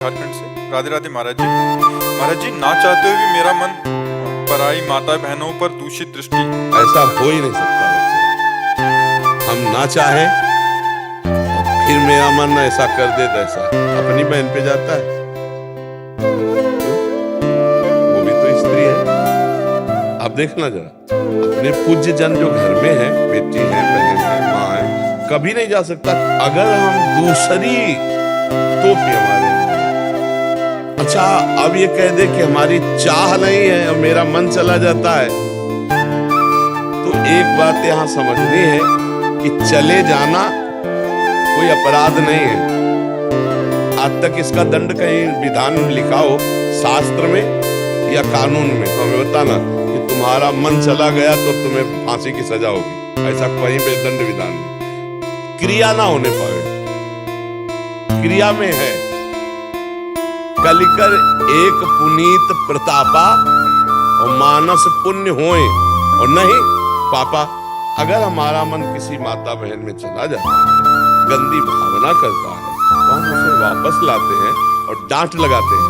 झारखंड से। राधे राधे महाराज जी। महाराज जी, ना चाहते हुए भी मेरा मन पराई माता बहनों पर दूषित दृष्टि। ऐसा हो ही नहीं सकता बच्चे। हम ना चाहें और फिर मेरा मन ऐसा कर दे, तो ऐसा अपनी बहन पे जाता है। वो भी तो स्त्री है। आप देखना जरा, अपने पूज्य जन जो घर में है, बेटी है, बहन है, माँ है, कभी नहीं जा सकता। अगर हम दूसरी तो भी हमारे, अच्छा अब ये कह दे कि हमारी चाह नहीं है और मेरा मन चला जाता है, तो एक बात यहाँ समझनी है कि चले जाना कोई अपराध नहीं है। आज तक इसका दंड कहीं विधान में लिखा हो, शास्त्र में या कानून में, तो हमें बताना कि तुम्हारा मन चला गया तो तुम्हें फांसी की सजा होगी। ऐसा कहीं पे दंड विधान में क्रिया ना होने पाए, क्रिया में है। कलिकर एक पुनीत प्रतापा और मानस पुण्य होए और नहीं पापा। अगर हमारा मन किसी माता बहन में चला जाता है, गंदी भावना करता है, तो हम उसे वापस लाते हैं और डांट लगाते हैं,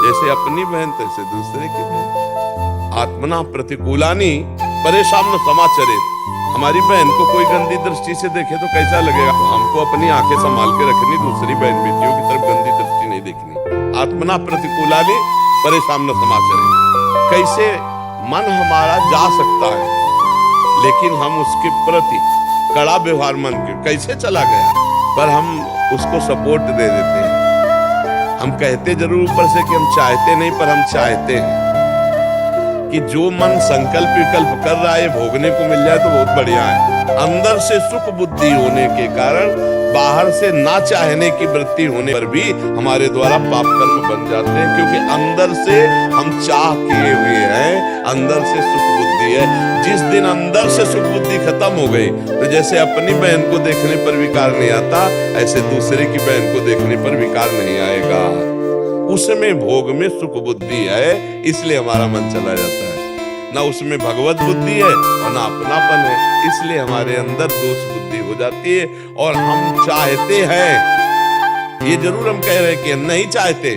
जैसे अपनी बहन तैसे दूसरे की बहन। आत्मना प्रतिकूलानी परेशान समाचरित। हमारी बहन को कोई गंदी दृष्टि से देखे तो कैसा लगेगा? तो हमको अपनी आंखें संभाल के रखनी, दूसरी बहन बेटियों की तरफ गंदी दृष्टि नहीं देखनी। आत्मना प्रतिकूलानी परेशान समाचरित। कैसे मन हमारा जा सकता है, लेकिन हम उसके प्रति कड़ा व्यवहार मन के कैसे चला गया, पर हम उसको सपोर्ट दे देते हैं। हम कहते जरूर ऊपर से कि हम चाहते नहीं, पर हम चाहते हैं कि जो मन संकल्प विकल्प कर रहा है भोगने को मिल जाए तो बहुत बढ़िया है। अंदर से सुख बुद्धि होने के कारण बाहर से ना चाहने की वृत्ति होने पर भी हमारे द्वारा पाप कर्म बन जाते हैं, क्योंकि अंदर से हम चाह किए हुए हैं, अंदर से सुख बुद्धि है। जिस दिन अंदर से सुख बुद्धि खत्म हो गई, तो जैसे अपनी बहन को देखने पर विकार नहीं आता, ऐसे दूसरे की बहन को देखने पर विकार नहीं आएगा। उसमें भोग में सुख बुद्धि है, इसलिए हमारा मन चला जाता है। ना उसमें भगवत बुद्धि है और ना अपनापन है, इसलिए हमारे अंदर दोष बुद्धि हो जाती है। और हम चाहते हैं, ये जरूर हम कह रहे हैं कि नहीं चाहते,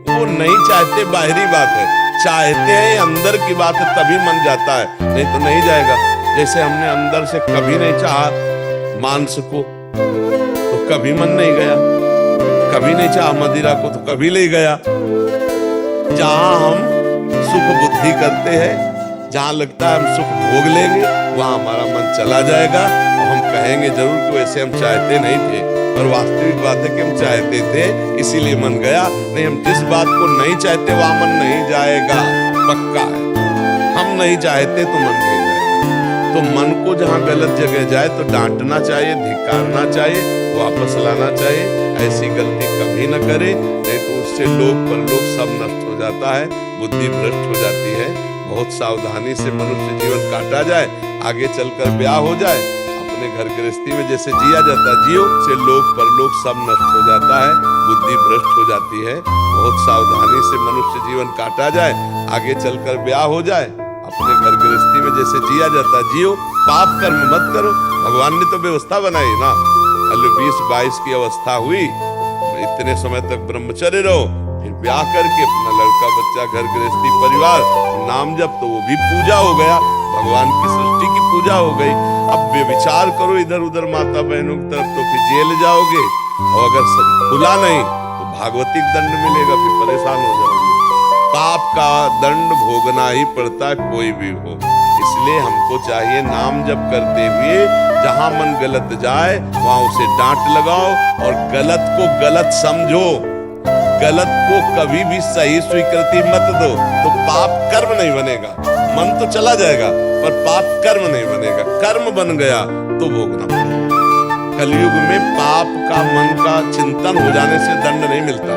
वो नहीं चाहते बाहरी बात है, चाहते हैं अंदर की बात है, तभी मन जाता है, नहीं तो नहीं जाएगा। जैसे हमने अंदर से कभी नहीं चाहा मांस को, तो कभी मन नहीं गया। कभी नहीं चाहा मदिरा को, तो कभी ले गया। जहां हम सुख बुद्धि करते हैं, जहां लगता है हम सुख भोग लेंगे, वहां हमारा मन चला जाएगा और हम कहेंगे जरूर कि वैसे हम चाहते नहीं थे, पर वास्तविक बात है कि हम चाहते थे, इसीलिए मन गया। नहीं, हम जिस बात को नहीं चाहते वहां मन नहीं जाएगा, पक्का है। हम नहीं चाहते तो मन नहीं जाएगा। तो मन को जहां गलत जगह जाए तो डांटना चाहिए, धिक्कारना चाहिए, वापस लाना चाहिए। ऐसी गलती कभी न करे, नहीं तो उससे लोक परलोक सब नष्ट हो जाता है, बुद्धि भ्रष्ट हो जाती है। बहुत सावधानी से मनुष्य जीवन काटा जाए, आगे चलकर ब्याह हो जाए, अपने घर गृहस्थी में जैसे जिया जाता जियो, से लोक परलोक सब नष्ट हो जाता है, बुद्धि भ्रष्ट हो जाती है। बहुत सावधानी से मनुष्य जीवन काटा जाए, आगे चलकर ब्याह हो जाए, अपने घर गृहस्थी में जैसे जिया जाता जियो, पाप कर्म मत करो। भगवान ने तो व्यवस्था बनाई ना, 20-22 की अवस्था हुई, इतने समय तक ब्रह्मचर्य रहो, फिर ब्याह करके अपना लड़का बच्चा घर गृहस्थी परिवार नाम जब, तो वो भी पूजा हो गया, भगवान की सृष्टि की पूजा हो गई। अब विचार करो इधर उधर माता बहनों की तरफ, तो फिर जेल जाओगे, और अगर खुला नहीं तो भागवतिक दंड मिलेगा, फिर परेशान हो जाओगे। पाप का दंड भोगना ही पड़ता है, कोई भी हो। इसलिए हमको चाहिए नाम जप करते हुए जहां मन गलत जाए वहां उसे डांट लगाओ, और गलत को गलत समझो, गलत को कभी भी सही स्वीकृति मत दो, तो पाप कर्म नहीं बनेगा। मन तो चला जाएगा पर पाप कर्म नहीं बनेगा। कर्म बन गया तो भोगना पड़ेगा। कलयुग में पाप का मन का चिंतन हो जाने से दंड नहीं मिलता।